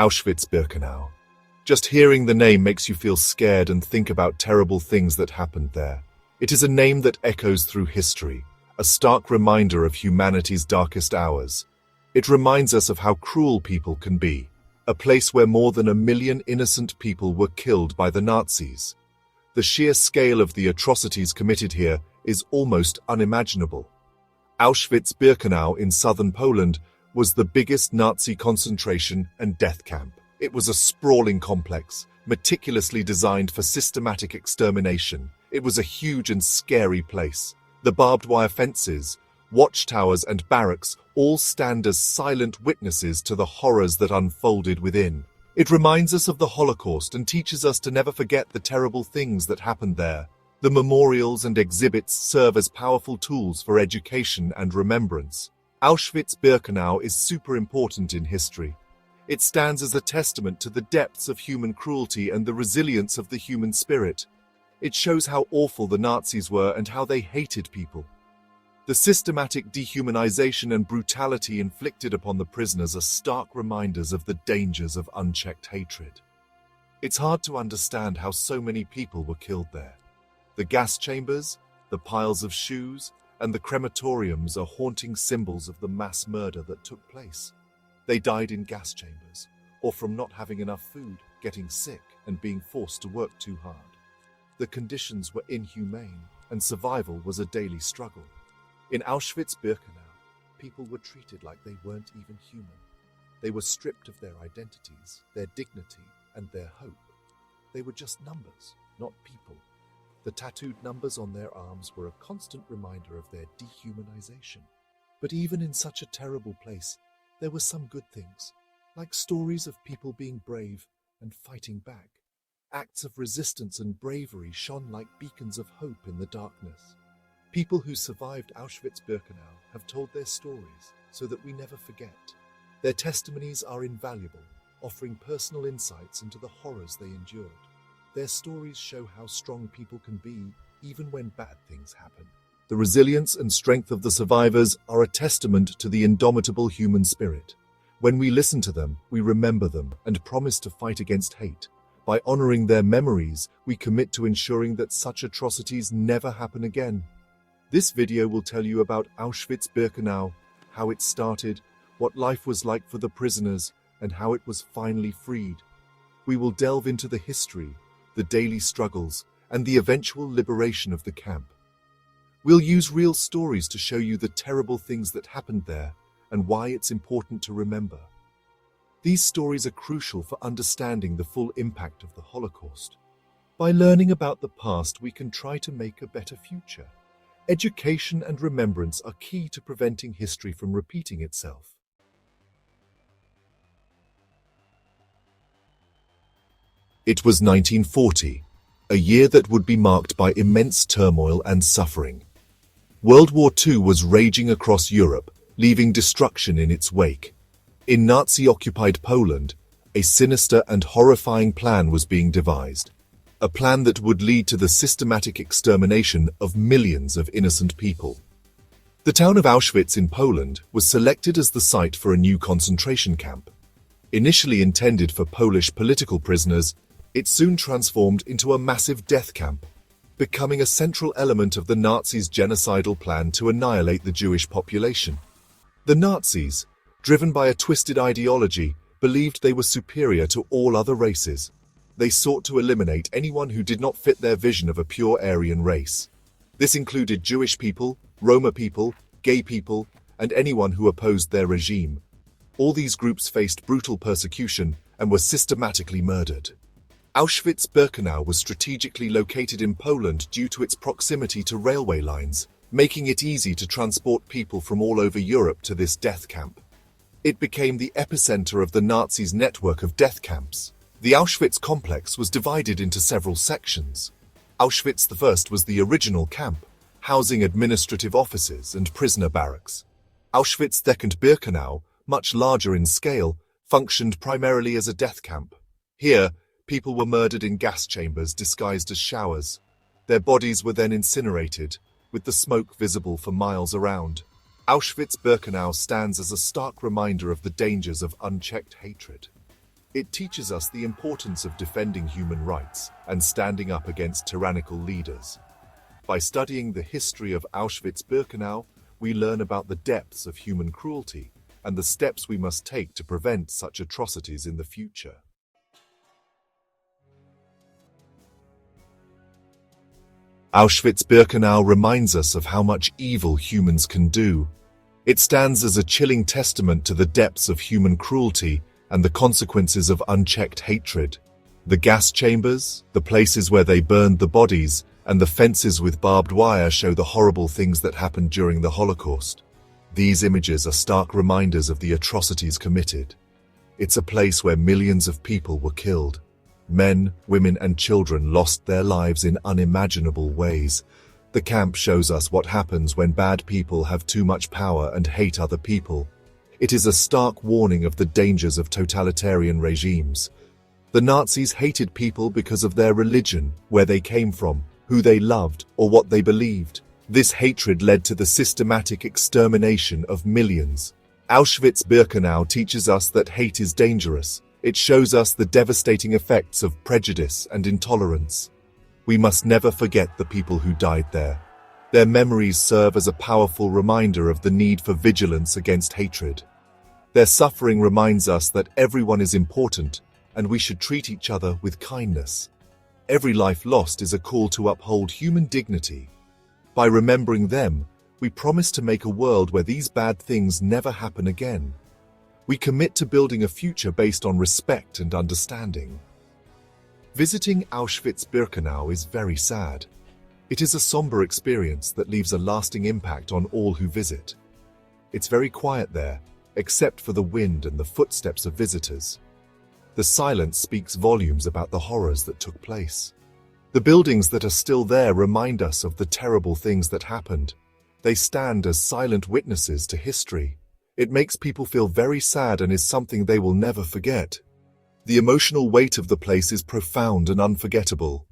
Auschwitz Birkenau. Just hearing the name makes you feel scared and think about terrible things that happened there. It is a name that echoes through history, a stark reminder of humanity's darkest hours. It reminds us of how cruel people can be, a place where more than 1 million innocent people were killed by the Nazis. The sheer scale of the atrocities committed here is almost unimaginable. Auschwitz Birkenau in southern Poland was the biggest Nazi concentration and death camp. It was a sprawling complex, meticulously designed for systematic extermination. It was a huge and scary place. The barbed wire fences, watchtowers and barracks all stand as silent witnesses to the horrors that unfolded within. It reminds us of the Holocaust and teaches us to never forget the terrible things that happened there. The memorials and exhibits serve as powerful tools for education and remembrance. Auschwitz Birkenau is super important in history. It stands as a testament to the depths of human cruelty and the resilience of the human spirit. It shows how awful the Nazis were and how they hated people. The systematic dehumanization and brutality inflicted upon the prisoners are stark reminders of the dangers of unchecked hatred. It's hard to understand how so many people were killed there. The gas chambers, the piles of shoes, and the crematoriums are haunting symbols of the mass murder that took place. They died in gas chambers, or from not having enough food, getting sick, and being forced to work too hard. The conditions were inhumane, and survival was a daily struggle. In Auschwitz Birkenau, people were treated like they weren't even human. They were stripped of their identities, their dignity, and their hope. They were just numbers, not people. The tattooed numbers on their arms were a constant reminder of their dehumanization. But even in such a terrible place, there were some good things, like stories of people being brave and fighting back. Acts of resistance and bravery shone like beacons of hope in the darkness. People who survived Auschwitz Birkenau have told their stories so that we never forget. Their testimonies are invaluable, offering personal insights into the horrors they endured. Their stories show how strong people can be, even when bad things happen. The resilience and strength of the survivors are a testament to the indomitable human spirit. When we listen to them, we remember them and promise to fight against hate. By honoring their memories, we commit to ensuring that such atrocities never happen again. This video will tell you about Auschwitz Birkenau, how it started, what life was like for the prisoners, and how it was finally freed. We will delve into the history, the daily struggles, and the eventual liberation of the camp. We'll use real stories to show you the terrible things that happened there and why it's important to remember. These stories are crucial for understanding the full impact of the Holocaust. By learning about the past, we can try to make a better future. Education and remembrance are key to preventing history from repeating itself. It was 1940, a year that would be marked by immense turmoil and suffering. World War II was raging across Europe, leaving destruction in its wake. In Nazi-occupied Poland, a sinister and horrifying plan was being devised. A plan that would lead to the systematic extermination of millions of innocent people. The town of Auschwitz in Poland was selected as the site for a new concentration camp. Initially intended for Polish political prisoners, it soon transformed into a massive death camp, becoming a central element of the Nazis' genocidal plan to annihilate the Jewish population. The Nazis, driven by a twisted ideology, believed they were superior to all other races. They sought to eliminate anyone who did not fit their vision of a pure Aryan race. This included Jewish people, Roma people, gay people, and anyone who opposed their regime. All these groups faced brutal persecution and were systematically murdered. Auschwitz Birkenau was strategically located in Poland due to its proximity to railway lines, making it easy to transport people from all over Europe to this death camp. It became the epicenter of the Nazis' network of death camps. The Auschwitz complex was divided into several sections. Auschwitz I was the original camp, housing administrative offices and prisoner barracks. Auschwitz II Birkenau, much larger in scale, functioned primarily as a death camp. Here, people were murdered in gas chambers disguised as showers. Their bodies were then incinerated, with the smoke visible for miles around. Auschwitz Birkenau stands as a stark reminder of the dangers of unchecked hatred. It teaches us the importance of defending human rights and standing up against tyrannical leaders. By studying the history of Auschwitz Birkenau, we learn about the depths of human cruelty and the steps we must take to prevent such atrocities in the future. Auschwitz Birkenau reminds us of how much evil humans can do. It stands as a chilling testament to the depths of human cruelty and the consequences of unchecked hatred. The gas chambers, the places where they burned the bodies, and the fences with barbed wire show the horrible things that happened during the Holocaust. These images are stark reminders of the atrocities committed. It's a place where millions of people were killed. Men, women, and children lost their lives in unimaginable ways. The camp shows us what happens when bad people have too much power and hate other people. It is a stark warning of the dangers of totalitarian regimes. The Nazis hated people because of their religion, where they came from, who they loved, or what they believed. This hatred led to the systematic extermination of millions. Auschwitz Birkenau teaches us that hate is dangerous. It shows us the devastating effects of prejudice and intolerance. We must never forget the people who died there. Their memories serve as a powerful reminder of the need for vigilance against hatred. Their suffering reminds us that everyone is important and we should treat each other with kindness. Every life lost is a call to uphold human dignity. By remembering them, we promise to make a world where these bad things never happen again. We commit to building a future based on respect and understanding. Visiting Auschwitz Birkenau is very sad. It is a somber experience that leaves a lasting impact on all who visit. It's very quiet there, except for the wind and the footsteps of visitors. The silence speaks volumes about the horrors that took place. The buildings that are still there remind us of the terrible things that happened. They stand as silent witnesses to history. It makes people feel very sad and is something they will never forget. The emotional weight of the place is profound and unforgettable.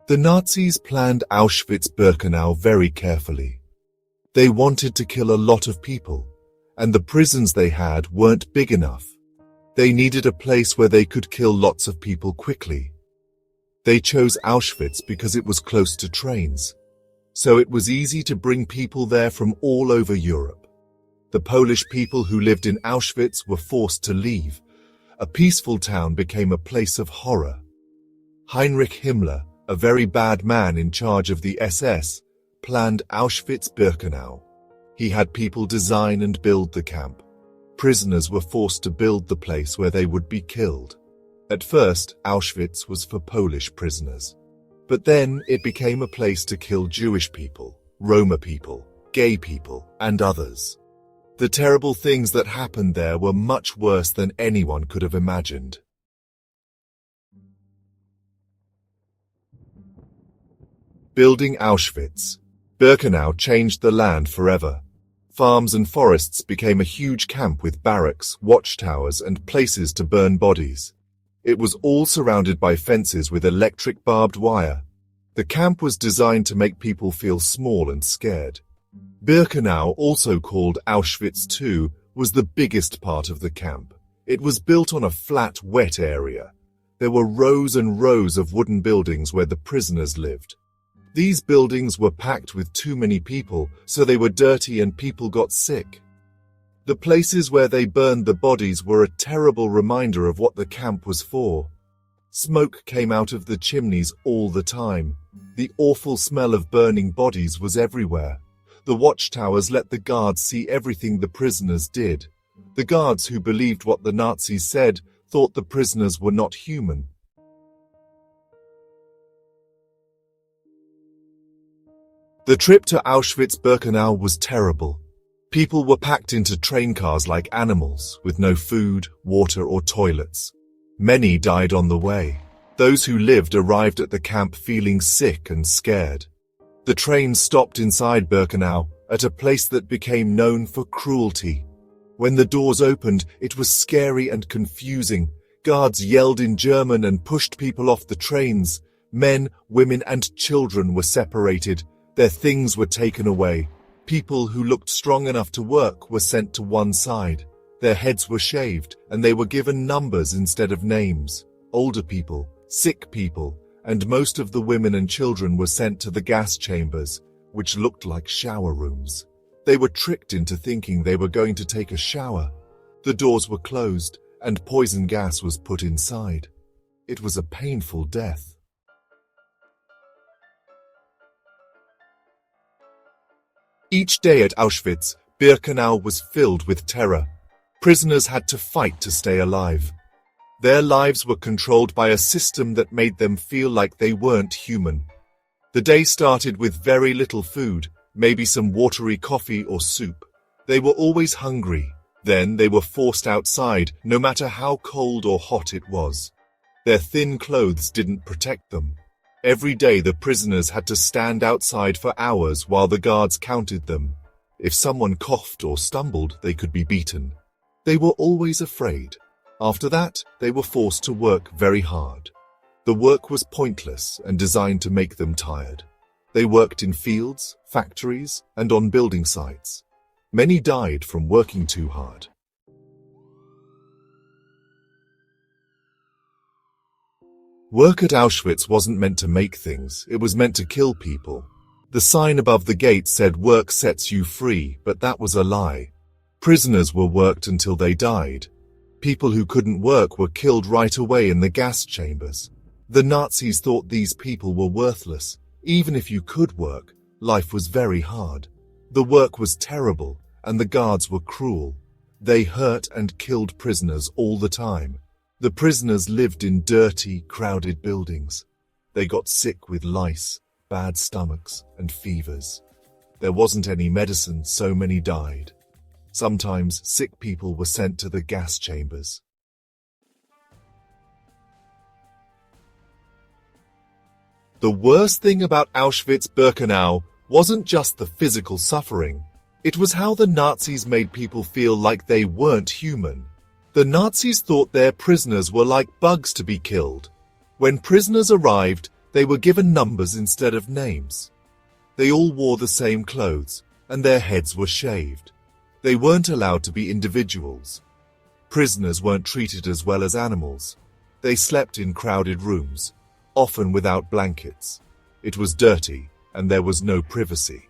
The Nazis planned Auschwitz Birkenau very carefully. They wanted to kill a lot of people, and the prisons they had weren't big enough. They needed a place where they could kill lots of people quickly. They chose Auschwitz because it was close to trains, so it was easy to bring people there from all over Europe. The Polish people who lived in Auschwitz were forced to leave. A peaceful town became a place of horror. Heinrich Himmler, a very bad man in charge of the SS, planned Auschwitz Birkenau. He had people design and build the camp. Prisoners were forced to build the place where they would be killed. At first, Auschwitz was for Polish prisoners. But then it became a place to kill Jewish people, Roma people, gay people, and others. The terrible things that happened there were much worse than anyone could have imagined. Building Auschwitz Birkenau changed the land forever. Farms and forests became a huge camp with barracks, watchtowers, and places to burn bodies. It was all surrounded by fences with electric barbed wire. The camp was designed to make people feel small and scared. Birkenau, also called Auschwitz II, was the biggest part of the camp. It was built on a flat, wet area. There were rows and rows of wooden buildings where the prisoners lived. These buildings were packed with too many people, so they were dirty and people got sick. The places where they burned the bodies were a terrible reminder of what the camp was for. Smoke came out of the chimneys all the time. The awful smell of burning bodies was everywhere. The watchtowers let the guards see everything the prisoners did. The guards who believed what the Nazis said thought the prisoners were not human. The trip to Auschwitz-Birkenau was terrible. People were packed into train cars like animals, with no food, water, or toilets. Many died on the way. Those who lived arrived at the camp feeling sick and scared. The train stopped inside Birkenau, at a place that became known for cruelty. When the doors opened, it was scary and confusing. Guards yelled in German and pushed people off the trains. Men, women, and children were separated. Their things were taken away. People who looked strong enough to work were sent to one side. Their heads were shaved, and they were given numbers instead of names. Older people, sick people, and most of the women and children were sent to the gas chambers, which looked like shower rooms. They were tricked into thinking they were going to take a shower. The doors were closed, and poison gas was put inside. It was a painful death. Each day at Auschwitz Birkenau was filled with terror. Prisoners had to fight to stay alive. Their lives were controlled by a system that made them feel like they weren't human. The day started with very little food, maybe some watery coffee or soup. They were always hungry. Then they were forced outside, no matter how cold or hot it was. Their thin clothes didn't protect them. Every day the prisoners had to stand outside for hours while the guards counted them. If someone coughed or stumbled, they could be beaten. They were always afraid. After that, they were forced to work very hard. The work was pointless and designed to make them tired. They worked in fields, factories, and on building sites. Many died from working too hard. Work at Auschwitz wasn't meant to make things, it was meant to kill people. The sign above the gate said work sets you free, but that was a lie. Prisoners were worked until they died. People who couldn't work were killed right away in the gas chambers. The Nazis thought these people were worthless. Even if you could work, life was very hard. The work was terrible, and the guards were cruel. They hurt and killed prisoners all the time. The prisoners lived in dirty, crowded buildings. They got sick with lice, bad stomachs, and fevers. There wasn't any medicine, so many died. Sometimes sick people were sent to the gas chambers. The worst thing about Auschwitz Birkenau wasn't just the physical suffering. It was how the Nazis made people feel like they weren't human. The Nazis thought their prisoners were like bugs to be killed. When prisoners arrived, they were given numbers instead of names. They all wore the same clothes, and their heads were shaved. They weren't allowed to be individuals. Prisoners weren't treated as well as animals. They slept in crowded rooms, often without blankets. It was dirty, and there was no privacy.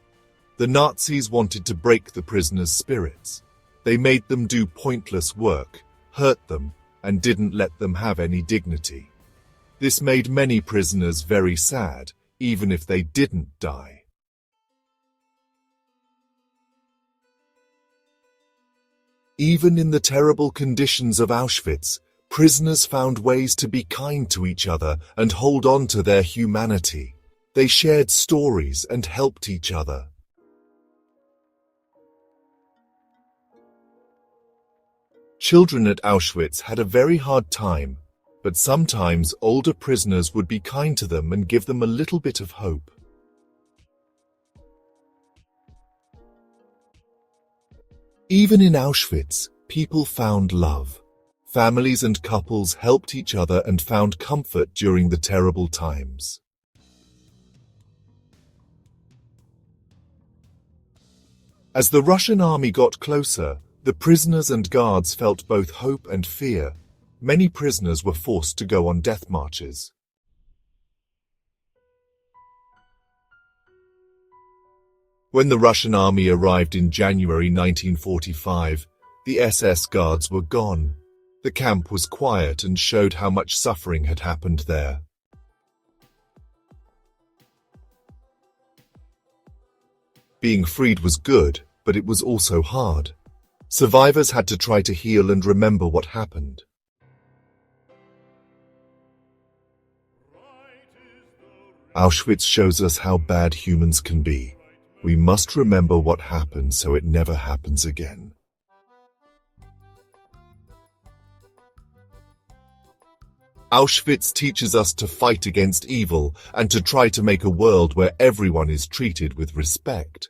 The Nazis wanted to break the prisoners' spirits. They made them do pointless work, hurt them, and didn't let them have any dignity. This made many prisoners very sad, even if they didn't die. Even in the terrible conditions of Auschwitz, prisoners found ways to be kind to each other and hold on to their humanity. They shared stories and helped each other. Children at Auschwitz had a very hard time, but sometimes older prisoners would be kind to them and give them a little bit of hope. Even in Auschwitz, people found love. Families and couples helped each other and found comfort during the terrible times. As the Russian army got closer, the prisoners and guards felt both hope and fear. Many prisoners were forced to go on death marches. When the Russian army arrived in January 1945, the SS guards were gone. The camp was quiet and showed how much suffering had happened there. Being freed was good, but it was also hard. Survivors had to try to heal and remember what happened. Auschwitz shows us how bad humans can be. We must remember what happened so it never happens again. Auschwitz teaches us to fight against evil and to try to make a world where everyone is treated with respect.